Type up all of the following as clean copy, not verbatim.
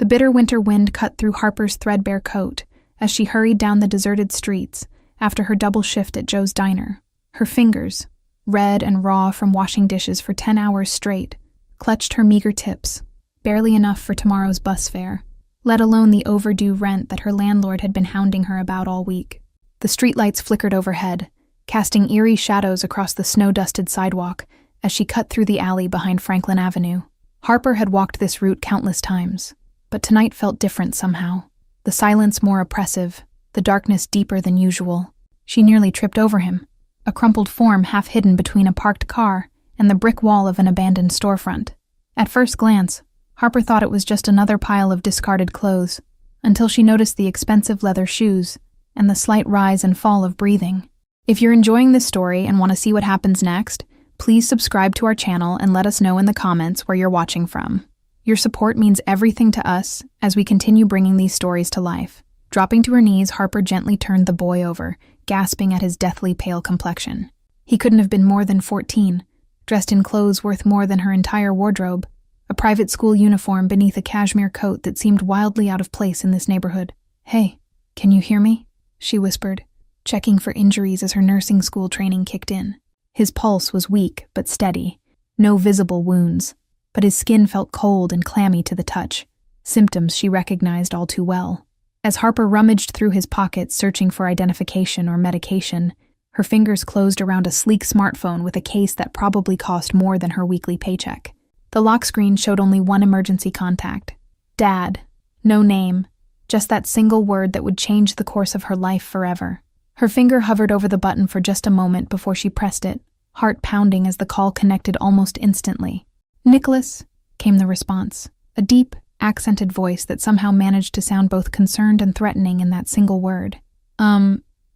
The bitter winter wind cut through Harper's threadbare coat as she hurried down the deserted streets after her double shift at Joe's diner. Her fingers, red and raw from washing dishes for 10 hours straight, clutched her meager tips, barely enough for tomorrow's bus fare, let alone the overdue rent that her landlord had been hounding her about all week. The streetlights flickered overhead, casting eerie shadows across the snow-dusted sidewalk as she cut through the alley behind Franklin Avenue. Harper had walked this route countless times, but tonight felt different somehow. The silence more oppressive, the darkness deeper than usual. She nearly tripped over him, a crumpled form half hidden between a parked car and the brick wall of an abandoned storefront. At first glance, Harper thought it was just another pile of discarded clothes, until she noticed the expensive leather shoes and the slight rise and fall of breathing. If you're enjoying this story and want to see what happens next, please subscribe to our channel and let us know in the comments where you're watching from. Your support means everything to us as we continue bringing these stories to life. Dropping to her knees, Harper gently turned the boy over, gasping at his deathly pale complexion. He couldn't have been more than 14, dressed in clothes worth more than her entire wardrobe, a private school uniform beneath a cashmere coat that seemed wildly out of place in this neighborhood. "Hey, can you hear me?" she whispered, checking for injuries as her nursing school training kicked in. His pulse was weak but steady, no visible wounds, but his skin felt cold and clammy to the touch, symptoms she recognized all too well. As Harper rummaged through his pockets searching for identification or medication, her fingers closed around a sleek smartphone with a case that probably cost more than her weekly paycheck. The lock screen showed only one emergency contact. Dad. No name, just that single word that would change the course of her life forever. Her finger hovered over the button for just a moment before she pressed it, heart pounding as the call connected almost instantly. "Nicholas," came the response, a deep, accented voice that somehow managed to sound both concerned and threatening in that single word.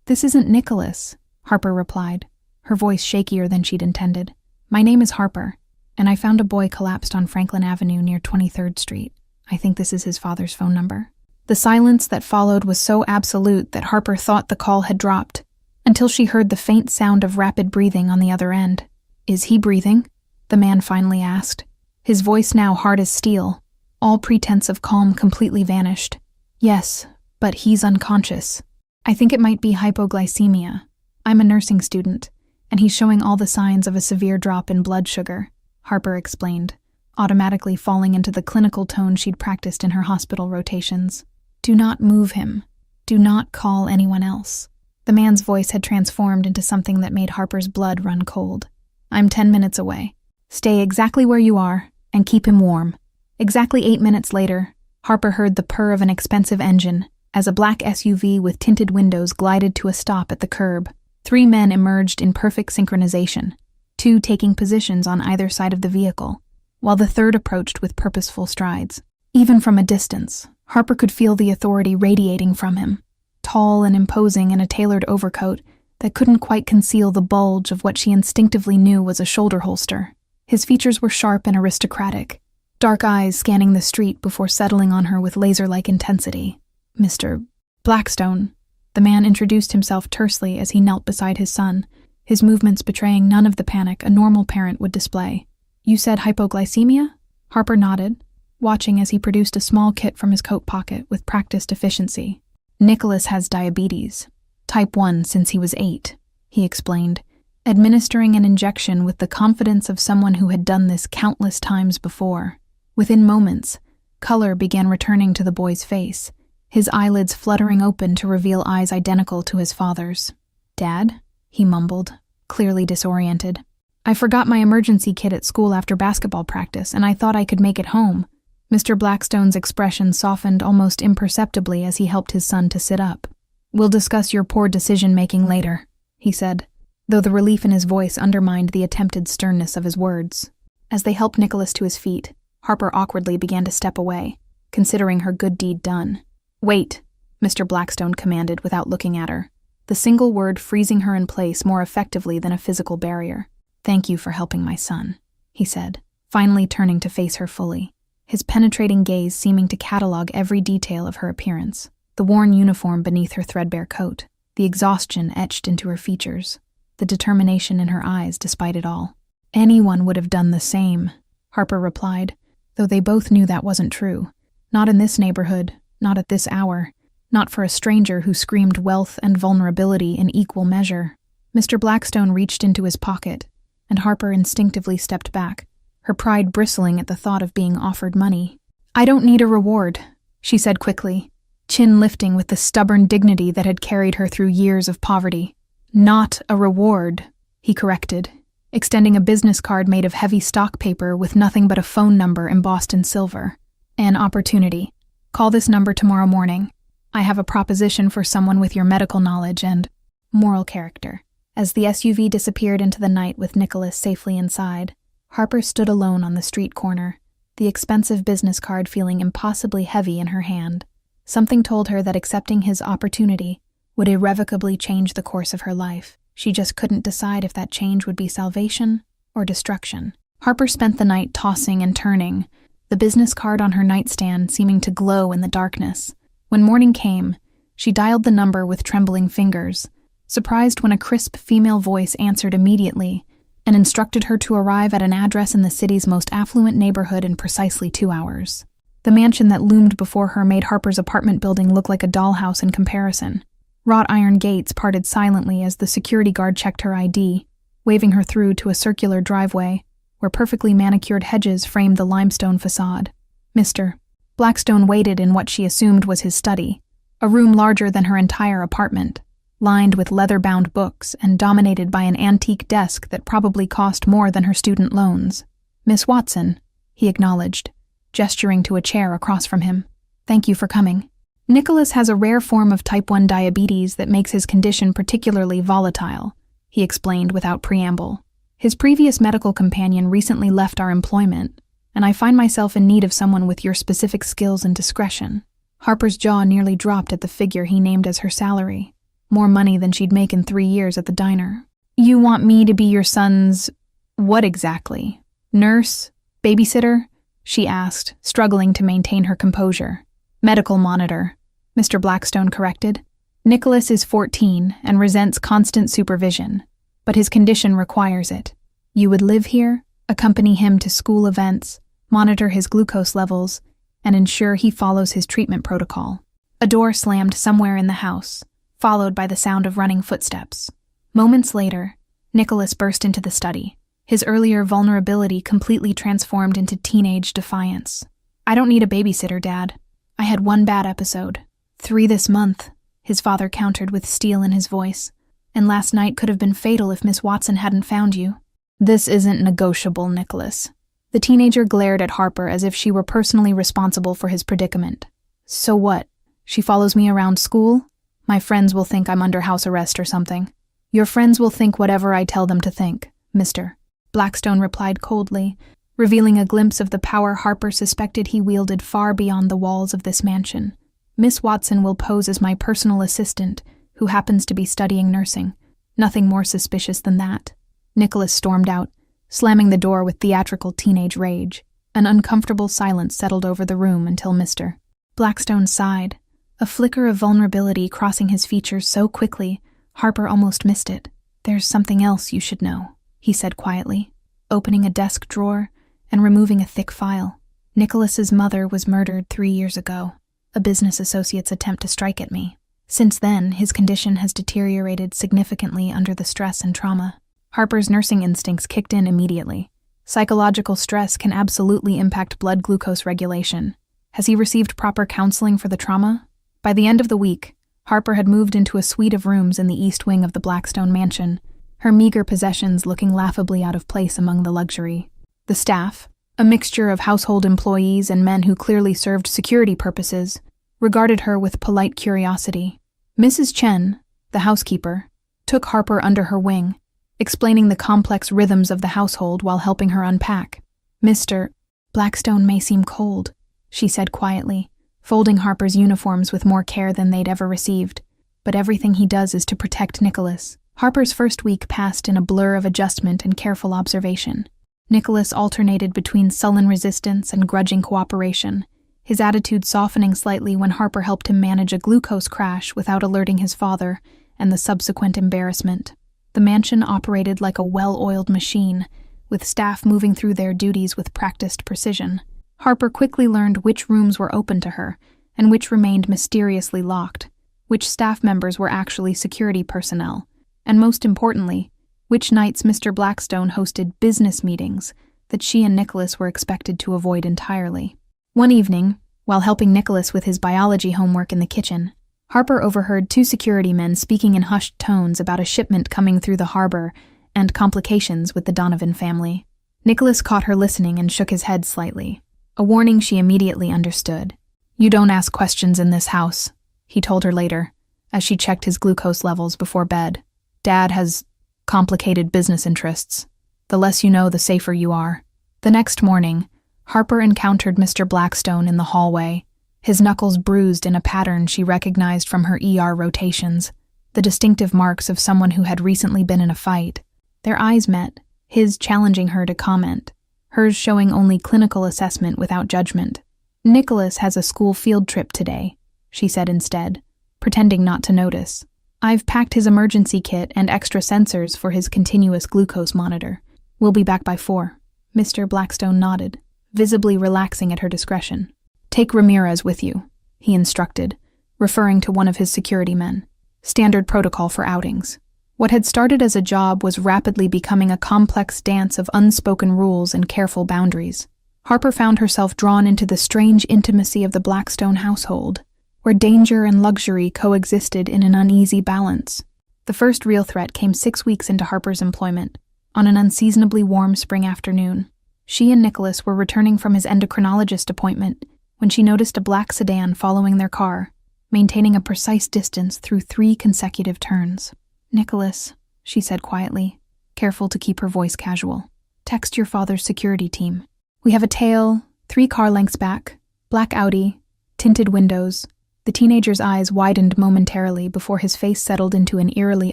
This isn't Nicholas," Harper replied, her voice shakier than she'd intended. "My name is Harper, and I found a boy collapsed on Franklin Avenue near 23rd Street. I think this is his father's phone number." The silence that followed was so absolute that Harper thought the call had dropped, until she heard the faint sound of rapid breathing on the other end. "Is he breathing?" the man finally asked, his voice now hard as steel. All pretense of calm completely vanished. "Yes, but he's unconscious. I think it might be hypoglycemia. I'm a nursing student, and he's showing all the signs of a severe drop in blood sugar," Harper explained, automatically falling into the clinical tone she'd practiced in her hospital rotations. "Do not move him. Do not call anyone else." The man's voice had transformed into something that made Harper's blood run cold. "I'm 10 minutes away. Stay exactly where you are, and keep him warm." Exactly 8 minutes later, Harper heard the purr of an expensive engine as a black SUV with tinted windows glided to a stop at the curb. 3 men emerged in perfect synchronization, 2 taking positions on either side of the vehicle, while the third approached with purposeful strides. Even from a distance, Harper could feel the authority radiating from him, tall and imposing in a tailored overcoat that couldn't quite conceal the bulge of what she instinctively knew was a shoulder holster. His features were sharp and aristocratic, dark eyes scanning the street before settling on her with laser-like intensity. "Mr. Blackstone," the man introduced himself tersely as he knelt beside his son, his movements betraying none of the panic a normal parent would display. "You said hypoglycemia?" Harper nodded, watching as he produced a small kit from his coat pocket with practiced efficiency. "Nicholas has diabetes, type 1 since he was 8, he explained, administering an injection with the confidence of someone who had done this countless times before. Within moments, color began returning to the boy's face, his eyelids fluttering open to reveal eyes identical to his father's. "Dad?" he mumbled, clearly disoriented. "I forgot my emergency kit at school after basketball practice, and I thought I could make it home." Mr. Blackstone's expression softened almost imperceptibly as he helped his son to sit up. "We'll discuss your poor decision-making later," he said, though the relief in his voice undermined the attempted sternness of his words. As they helped Nicholas to his feet, Harper awkwardly began to step away, considering her good deed done. "Wait," Mr. Blackstone commanded without looking at her, the single word freezing her in place more effectively than a physical barrier. "Thank you for helping my son," he said, finally turning to face her fully, his penetrating gaze seeming to catalog every detail of her appearance, the worn uniform beneath her threadbare coat, the exhaustion etched into her features, the determination in her eyes despite it all. "Anyone would have done the same," Harper replied, though they both knew that wasn't true. Not in this neighborhood, not at this hour, not for a stranger who screamed wealth and vulnerability in equal measure. Mr. Blackstone reached into his pocket, and Harper instinctively stepped back, her pride bristling at the thought of being offered money. "I don't need a reward," she said quickly, chin lifting with the stubborn dignity that had carried her through years of poverty. "Not a reward," he corrected, extending a business card made of heavy stock paper with nothing but a phone number embossed in silver. "An opportunity. Call this number tomorrow morning. I have a proposition for someone with your medical knowledge and moral character." As the SUV disappeared into the night with Nicholas safely inside, Harper stood alone on the street corner, the expensive business card feeling impossibly heavy in her hand. Something told her that accepting his opportunity would irrevocably change the course of her life. She just couldn't decide if that change would be salvation or destruction. Harper spent the night tossing and turning, the business card on her nightstand seeming to glow in the darkness. When morning came, she dialed the number with trembling fingers, surprised when a crisp female voice answered immediately and instructed her to arrive at an address in the city's most affluent neighborhood in precisely 2 hours. The mansion that loomed before her made Harper's apartment building look like a dollhouse in comparison. Wrought iron gates parted silently as the security guard checked her ID, waving her through to a circular driveway where perfectly manicured hedges framed the limestone facade. Mr. Blackstone waited in what she assumed was his study, a room larger than her entire apartment, lined with leather-bound books and dominated by an antique desk that probably cost more than her student loans. "Miss Watson," he acknowledged, gesturing to a chair across from him. "Thank you for coming. Nicholas has a rare form of type 1 diabetes that makes his condition particularly volatile," he explained without preamble. "His previous medical companion recently left our employment, and I find myself in need of someone with your specific skills and discretion." Harper's jaw nearly dropped at the figure he named as her salary, more money than she'd make in 3 years at the diner. "You want me to be your son's... what exactly? Nurse? Babysitter?" she asked, struggling to maintain her composure. "Medical monitor," Mr. Blackstone corrected. "Nicholas is 14 and resents constant supervision, but his condition requires it. You would live here, accompany him to school events, monitor his glucose levels, and ensure he follows his treatment protocol." A door slammed somewhere in the house, followed by the sound of running footsteps. Moments later, Nicholas burst into the study, his earlier vulnerability completely transformed into teenage defiance. "I don't need a babysitter, Dad. I had 1 bad episode. 3 this month," his father countered with steel in his voice. "And last night could have been fatal if Miss Watson hadn't found you." "This isn't negotiable, Nicholas." The teenager glared at Harper as if she were personally responsible for his predicament. "So what? She follows me around school? My friends will think I'm under house arrest or something." "Your friends will think whatever I tell them to think, Mr. Blackstone replied coldly, revealing a glimpse of the power Harper suspected he wielded far beyond the walls of this mansion. "Miss Watson will pose as my personal assistant, who happens to be studying nursing. Nothing more suspicious than that." Nicholas stormed out, slamming the door with theatrical teenage rage. An uncomfortable silence settled over the room until Mr. Blackstone sighed, a flicker of vulnerability crossing his features so quickly, Harper almost missed it. "There's something else you should know," he said quietly, opening a desk drawer and removing a thick file. "Nicholas's mother was murdered 3 years ago, a business associate's attempt to strike at me. Since then, his condition has deteriorated significantly under the stress and trauma." Harper's nursing instincts kicked in immediately. Psychological stress can absolutely impact blood glucose regulation. Has he received proper counseling for the trauma? By the end of the week, Harper had moved into a suite of rooms in the east wing of the Blackstone mansion, her meager possessions looking laughably out of place among the luxury. The staff, a mixture of household employees and men who clearly served security purposes, regarded her with polite curiosity. Mrs. Chen, the housekeeper, took Harper under her wing, explaining the complex rhythms of the household while helping her unpack. "Mr. Blackstone may seem cold," she said quietly, folding Harper's uniforms with more care than they'd ever received, "but everything he does is to protect Nicholas." Harper's first week passed in a blur of adjustment and careful observation. Nicholas alternated between sullen resistance and grudging cooperation, his attitude softening slightly when Harper helped him manage a glucose crash without alerting his father and the subsequent embarrassment. The mansion operated like a well-oiled machine, with staff moving through their duties with practiced precision. Harper quickly learned which rooms were open to her and which remained mysteriously locked, which staff members were actually security personnel, and most importantly, which nights Mr. Blackstone hosted business meetings that she and Nicholas were expected to avoid entirely. One evening, while helping Nicholas with his biology homework in the kitchen, Harper overheard two security men speaking in hushed tones about a shipment coming through the harbor and complications with the Donovan family. Nicholas caught her listening and shook his head slightly, a warning she immediately understood. "You don't ask questions in this house," he told her later, as she checked his glucose levels before bed. "Dad has complicated business interests. The less you know, the safer you are." The next morning, Harper encountered Mr. Blackstone in the hallway, his knuckles bruised in a pattern she recognized from her ER rotations, the distinctive marks of someone who had recently been in a fight. Their eyes met, his challenging her to comment, hers showing only clinical assessment without judgment. "Nicholas has a school field trip today," she said instead, pretending not to notice. "I've packed his emergency kit and extra sensors for his continuous glucose monitor. We'll be back by 4. Mr. Blackstone nodded, visibly relaxing at her discretion. "Take Ramirez with you," he instructed, referring to one of his security men. Standard protocol for outings. What had started as a job was rapidly becoming a complex dance of unspoken rules and careful boundaries. Harper found herself drawn into the strange intimacy of the Blackstone household, where danger and luxury coexisted in an uneasy balance. The first real threat came 6 weeks into Harper's employment, on an unseasonably warm spring afternoon. She and Nicholas were returning from his endocrinologist appointment when she noticed a black sedan following their car, maintaining a precise distance through 3 consecutive turns. "Nicholas," she said quietly, careful to keep her voice casual, "text your father's security team. We have a tail, 3 car lengths back, black Audi, tinted windows." The teenager's eyes widened momentarily before his face settled into an eerily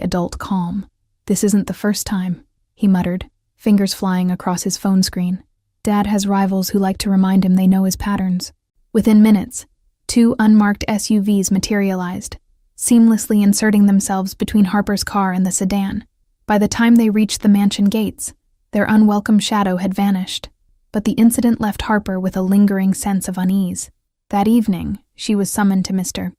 adult calm. "This isn't the first time," he muttered, fingers flying across his phone screen. "Dad has rivals who like to remind him they know his patterns." Within minutes, 2 unmarked SUVs materialized, seamlessly inserting themselves between Harper's car and the sedan. By the time they reached the mansion gates, their unwelcome shadow had vanished. But the incident left Harper with a lingering sense of unease. That evening, she was summoned to Mr.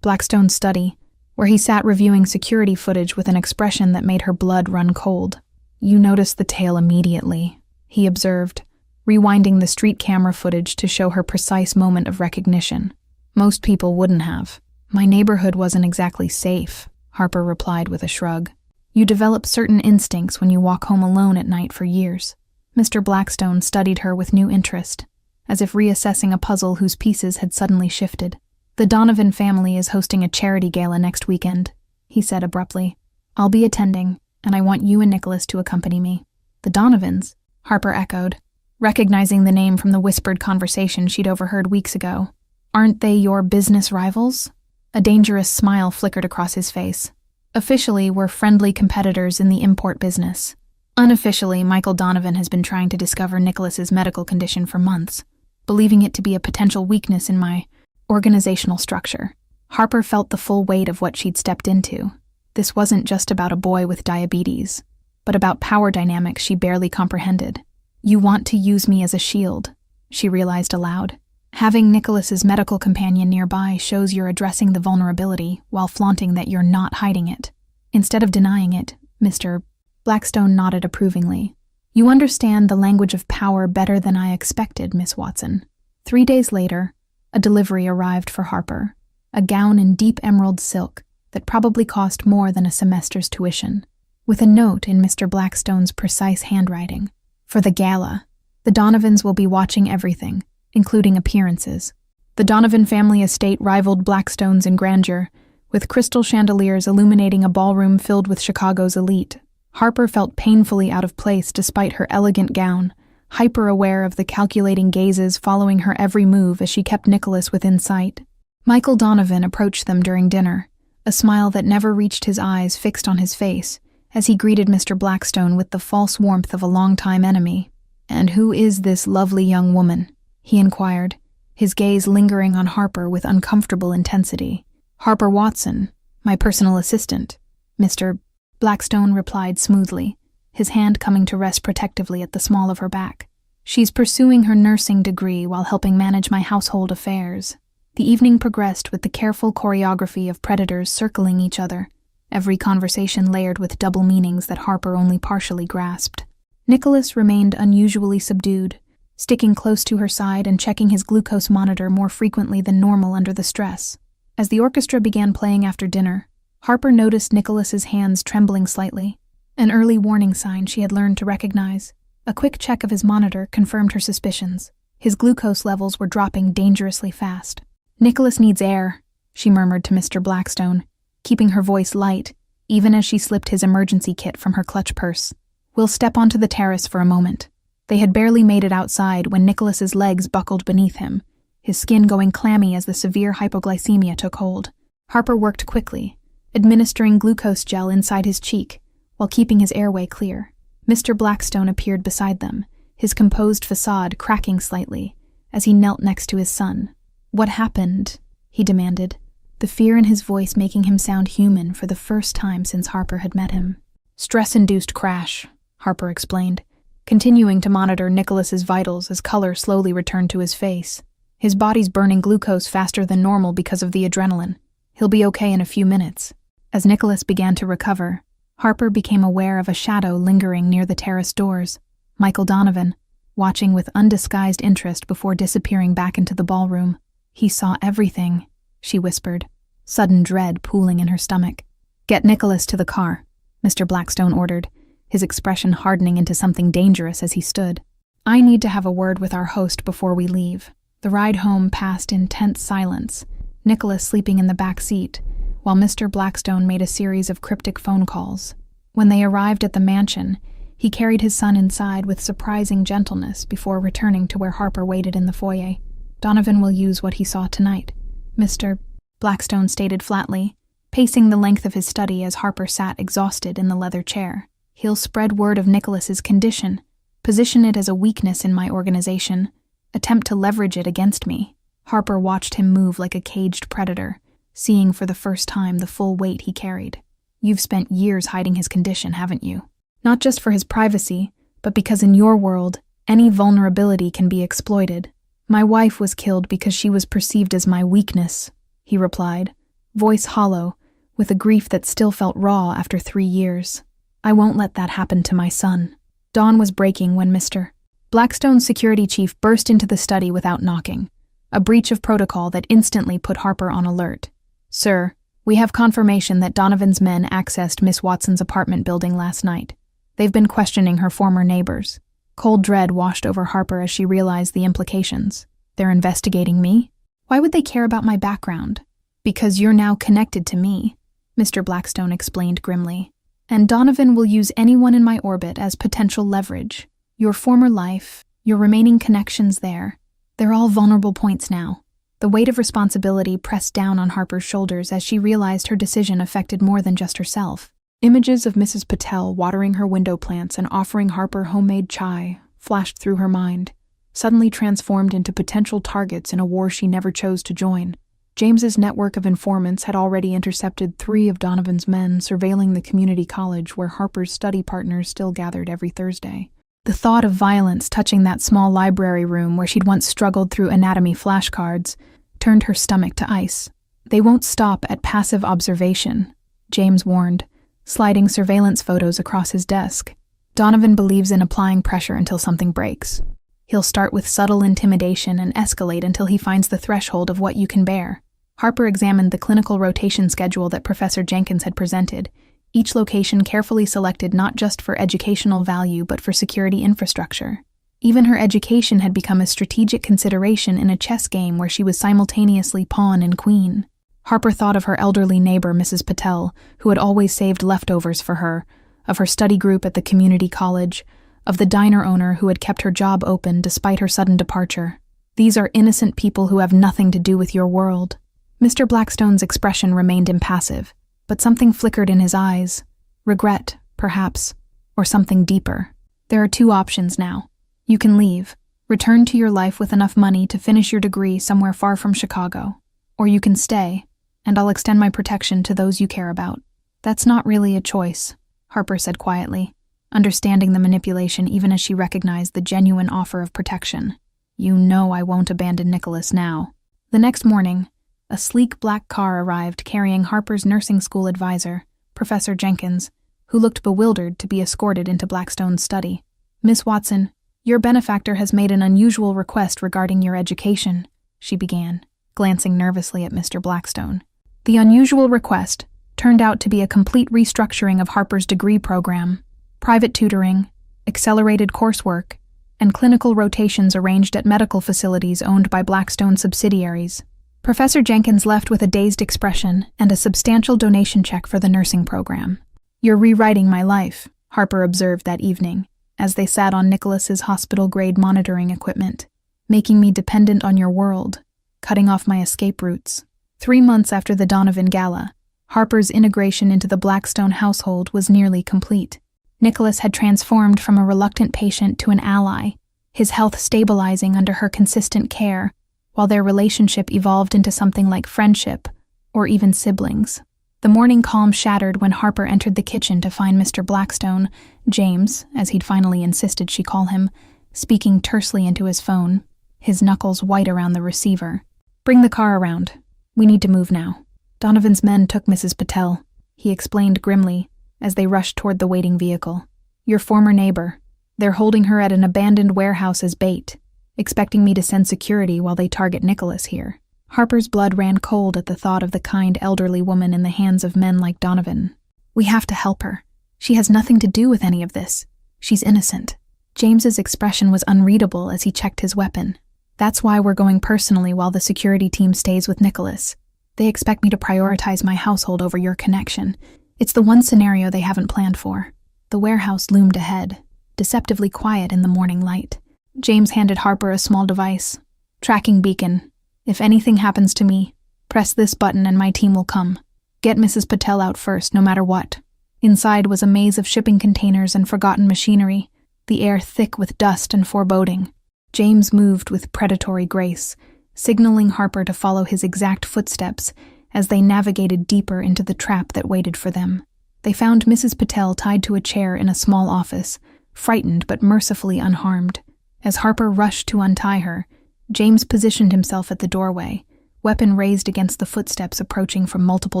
Blackstone's study, where he sat reviewing security footage with an expression that made her blood run cold. "You noticed the tail immediately," he observed, rewinding the street camera footage to show her precise moment of recognition. "Most people wouldn't have." "My neighborhood wasn't exactly safe," Harper replied with a shrug. "You develop certain instincts when you walk home alone at night for years." Mr. Blackstone studied her with new interest, as if reassessing a puzzle whose pieces had suddenly shifted. "The Donovan family is hosting a charity gala next weekend," he said abruptly. "I'll be attending, and I want you and Nicholas to accompany me." "The Donovans?" Harper echoed, recognizing the name from the whispered conversation she'd overheard weeks ago. "Aren't they your business rivals?" A dangerous smile flickered across his face. "Officially, we're friendly competitors in the import business. Unofficially, Michael Donovan has been trying to discover Nicholas's medical condition for months, believing it to be a potential weakness in my organizational structure." Harper felt the full weight of what she'd stepped into. This wasn't just about a boy with diabetes, but about power dynamics she barely comprehended. "You want to use me as a shield," she realized aloud. "Having Nicholas's medical companion nearby shows you're addressing the vulnerability while flaunting that you're not hiding it. Instead of denying it, Mr. Blackstone nodded approvingly. "You understand the language of power better than I expected, Miss Watson." 3 days later, a delivery arrived for Harper, a gown in deep emerald silk that probably cost more than a semester's tuition, with a note in Mr. Blackstone's precise handwriting. "For the gala, the Donovans will be watching everything, including appearances." The Donovan family estate rivaled Blackstone's in grandeur, with crystal chandeliers illuminating a ballroom filled with Chicago's elite. Harper felt painfully out of place despite her elegant gown, hyper-aware of the calculating gazes following her every move as she kept Nicholas within sight. Michael Donovan approached them during dinner, a smile that never reached his eyes fixed on his face, as he greeted Mr. Blackstone with the false warmth of a longtime enemy. "And who is this lovely young woman?" he inquired, his gaze lingering on Harper with uncomfortable intensity. "Harper Watson, my personal assistant," Mr. Blackstone replied smoothly, his hand coming to rest protectively at the small of her back. She's pursuing her nursing degree while helping manage my household affairs. The evening progressed with the careful choreography of predators circling each other, every conversation layered with double meanings that Harper only partially grasped. Nicholas remained unusually subdued, sticking close to her side and checking his glucose monitor more frequently than normal under the stress. As the orchestra began playing after dinner, Harper noticed Nicholas's hands trembling slightly, an early warning sign she had learned to recognize. A quick check of his monitor confirmed her suspicions. His glucose levels were dropping dangerously fast. "Nicholas needs air," she murmured to Mr. Blackstone, keeping her voice light, even as she slipped his emergency kit from her clutch purse. "We'll step onto the terrace for a moment." They had barely made it outside when Nicholas's legs buckled beneath him, his skin going clammy as the severe hypoglycemia took hold. Harper worked quickly, administering glucose gel inside his cheek, while keeping his airway clear. Mr. Blackstone appeared beside them, his composed facade cracking slightly, as he knelt next to his son. "What happened?" he demanded, the fear in his voice making him sound human for the first time since Harper had met him. "Stress-induced crash," Harper explained, continuing to monitor Nicholas's vitals as color slowly returned to his face. "His body's burning glucose faster than normal because of the adrenaline. He'll be okay in a few minutes." As Nicholas began to recover, Harper became aware of a shadow lingering near the terrace doors. Michael Donovan, watching with undisguised interest before disappearing back into the ballroom. "He saw everything," she whispered, sudden dread pooling in her stomach. "Get Nicholas to the car," Mr. Blackstone ordered, his expression hardening into something dangerous as he stood. "I need to have a word with our host before we leave." The ride home passed in tense silence, Nicholas sleeping in the back seat, while Mr. Blackstone made a series of cryptic phone calls. When they arrived at the mansion, he carried his son inside with surprising gentleness before returning to where Harper waited in the foyer. "Donovan will use what he saw tonight," Mr. Blackstone stated flatly, pacing the length of his study as Harper sat exhausted in the leather chair. "He'll spread word of Nicholas's condition, position it as a weakness in my organization, attempt to leverage it against me." Harper watched him move like a caged predator, seeing for the first time the full weight he carried. "You've spent years hiding his condition, haven't you? Not just for his privacy, but because in your world, any vulnerability can be exploited." "My wife was killed because she was perceived as my weakness," he replied, voice hollow, with a grief that still felt raw after 3 years. "I won't let that happen to my son." Dawn was breaking when Mr. Blackstone's security chief burst into the study without knocking, a breach of protocol that instantly put Harper on alert. "Sir, we have confirmation that Donovan's men accessed Miss Watson's apartment building last night. They've been questioning her former neighbors." Cold dread washed over Harper as she realized the implications. "They're investigating me? Why would they care about my background?" "Because you're now connected to me," Mr. Blackstone explained grimly. "And Donovan will use anyone in my orbit as potential leverage. Your former life, your remaining connections there, they're all vulnerable points now." The weight of responsibility pressed down on Harper's shoulders as she realized her decision affected more than just herself. Images of Mrs. Patel watering her window plants and offering Harper homemade chai flashed through her mind, suddenly transformed into potential targets in a war she never chose to join. James's network of informants had already intercepted 3 of Donovan's men surveilling the community college where Harper's study partners still gathered every Thursday. The thought of violence touching that small library room where she'd once struggled through anatomy flashcards turned her stomach to ice. "They won't stop at passive observation," James warned, sliding surveillance photos across his desk. "Donovan believes in applying pressure until something breaks. He'll start with subtle intimidation and escalate until he finds the threshold of what you can bear." Harper examined the clinical rotation schedule that Professor Jenkins had presented, each location carefully selected not just for educational value but for security infrastructure. Even her education had become a strategic consideration in a chess game where she was simultaneously pawn and queen. Harper thought of her elderly neighbor, Mrs. Patel, who had always saved leftovers for her, of her study group at the community college, of the diner owner who had kept her job open despite her sudden departure. "These are innocent people who have nothing to do with your world." Mr. Blackstone's expression remained impassive, but something flickered in his eyes. Regret, perhaps, or something deeper. "There are 2 options now. You can leave, return to your life with enough money to finish your degree somewhere far from Chicago. Or you can stay, and I'll extend my protection to those you care about." "That's not really a choice," Harper said quietly. understanding the manipulation even as she recognized the genuine offer of protection. "You know I won't abandon Nicholas now." The next morning, a sleek black car arrived carrying Harper's nursing school advisor, Professor Jenkins, who looked bewildered to be escorted into Blackstone's study. "Miss Watson, your benefactor has made an unusual request regarding your education," she began, glancing nervously at Mr. Blackstone. The unusual request turned out to be a complete restructuring of Harper's degree program, private tutoring, accelerated coursework, and clinical rotations arranged at medical facilities owned by Blackstone subsidiaries. Professor Jenkins left with a dazed expression and a substantial donation check for the nursing program. "You're rewriting my life," Harper observed that evening, as they sat on Nicholas's hospital-grade monitoring equipment, "making me dependent on your world, cutting off my escape routes." 3 months after the Donovan Gala, Harper's integration into the Blackstone household was nearly complete. Nicholas had transformed from a reluctant patient to an ally, his health stabilizing under her consistent care, while their relationship evolved into something like friendship, or even siblings. The morning calm shattered when Harper entered the kitchen to find Mr. Blackstone, James, as he'd finally insisted she call him, speaking tersely into his phone, his knuckles white around the receiver. "Bring the car around. We need to move now." "Donovan's men took Mrs. Patel," he explained grimly as they rushed toward the waiting vehicle. "Your former neighbor. They're holding her at an abandoned warehouse as bait, expecting me to send security while they target Nicholas here." Harper's blood ran cold at the thought of the kind elderly woman in the hands of men like Donovan. "We have to help her. She has nothing to do with any of this. She's innocent." James's expression was unreadable as he checked his weapon. "That's why we're going personally while the security team stays with Nicholas. They expect me to prioritize my household over your connection. It's the one scenario they haven't planned for." The warehouse loomed ahead, deceptively quiet in the morning light. James handed Harper a small device. "Tracking beacon. If anything happens to me, press this button and my team will come. Get Mrs. Patel out first, no matter what." Inside was a maze of shipping containers and forgotten machinery, the air thick with dust and foreboding. James moved with predatory grace, signaling Harper to follow his exact footsteps as they navigated deeper into the trap that waited for them. They found Mrs. Patel tied to a chair in a small office, frightened but mercifully unharmed. As Harper rushed to untie her, James positioned himself at the doorway, weapon raised against the footsteps approaching from multiple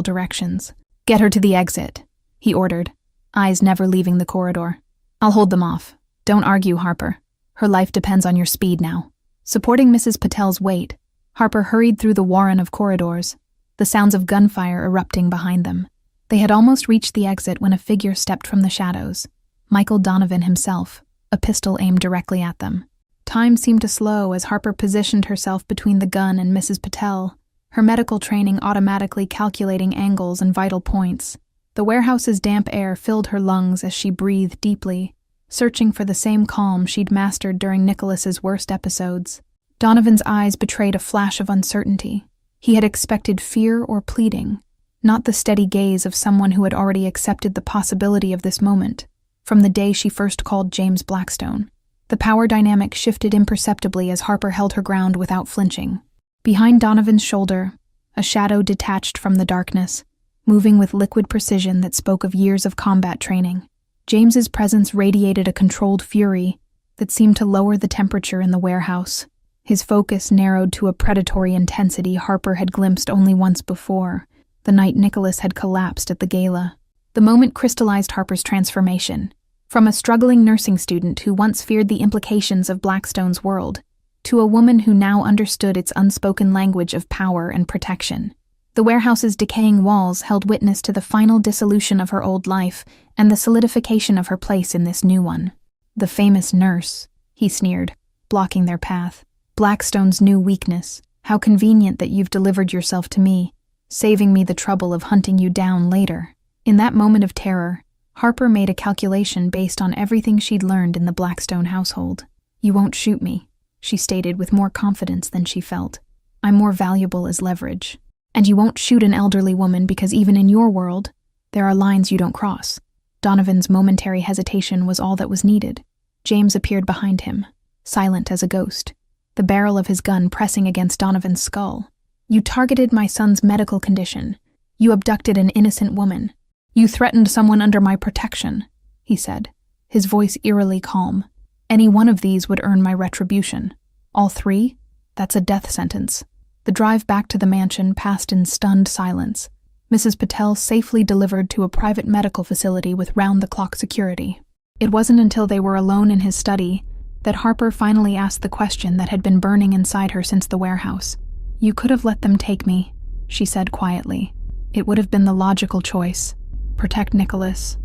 directions. "Get her to the exit," he ordered, eyes never leaving the corridor. "I'll hold them off. Don't argue, Harper. Her life depends on your speed now." Supporting Mrs. Patel's weight, Harper hurried through the warren of corridors, the sounds of gunfire erupting behind them. They had almost reached the exit when a figure stepped from the shadows. Michael Donovan himself, a pistol aimed directly at them. Time seemed to slow as Harper positioned herself between the gun and Mrs. Patel, her medical training automatically calculating angles and vital points. The warehouse's damp air filled her lungs as she breathed deeply, searching for the same calm she'd mastered during Nicholas's worst episodes. Donovan's eyes betrayed a flash of uncertainty. He had expected fear or pleading, not the steady gaze of someone who had already accepted the possibility of this moment, from the day she first called James Blackstone. The power dynamic shifted imperceptibly as Harper held her ground without flinching. Behind Donovan's shoulder, a shadow detached from the darkness, moving with liquid precision that spoke of years of combat training. James's presence radiated a controlled fury that seemed to lower the temperature in the warehouse. His focus narrowed to a predatory intensity Harper had glimpsed only once before, the night Nicholas had collapsed at the gala. The moment crystallized Harper's transformation, from a struggling nursing student who once feared the implications of Blackstone's world, to a woman who now understood its unspoken language of power and protection. The warehouse's decaying walls held witness to the final dissolution of her old life and the solidification of her place in this new one. "The famous nurse," he sneered, blocking their path. "Blackstone's new weakness. How convenient that you've delivered yourself to me, saving me the trouble of hunting you down later." In that moment of terror, Harper made a calculation based on everything she'd learned in the Blackstone household. "You won't shoot me," she stated with more confidence than she felt. "I'm more valuable as leverage. And you won't shoot an elderly woman because even in your world, there are lines you don't cross." Donovan's momentary hesitation was all that was needed. James appeared behind him, silent as a ghost, the barrel of his gun pressing against Donovan's skull. "You targeted my son's medical condition. You abducted an innocent woman. You threatened someone under my protection," he said, his voice eerily calm. Any one of these would earn my retribution. All three? That's a death sentence. The drive back to the mansion passed in stunned silence. Mrs. Patel safely delivered to a private medical facility with round-the-clock security. It wasn't until they were alone in his study that Harper finally asked the question that had been burning inside her since the warehouse. "You could have let them take me," she said quietly. "It would have been the logical choice. Protect Nicholas.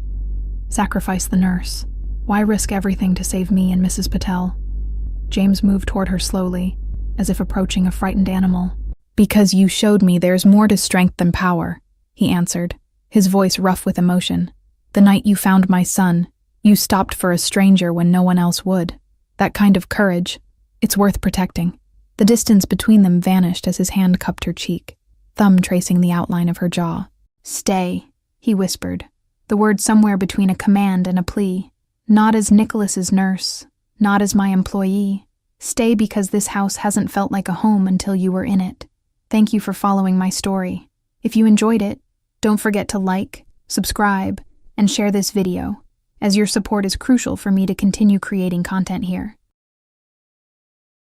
Sacrifice the nurse. Why risk everything to save me and Mrs. Patel?" James moved toward her slowly, as if approaching a frightened animal. "Because you showed me there's more to strength than power," he answered, his voice rough with emotion. "The night you found my son, you stopped for a stranger when no one else would. That kind of courage, it's worth protecting." The distance between them vanished as his hand cupped her cheek, thumb tracing the outline of her jaw. "Stay," he whispered, the word somewhere between a command and a plea. "Not as Nicholas's nurse, not as my employee. Stay because this house hasn't felt like a home until you were in it. Thank you for following my story. If you enjoyed it, don't forget to like, subscribe, and share this video, as your support is crucial for me to continue creating content here.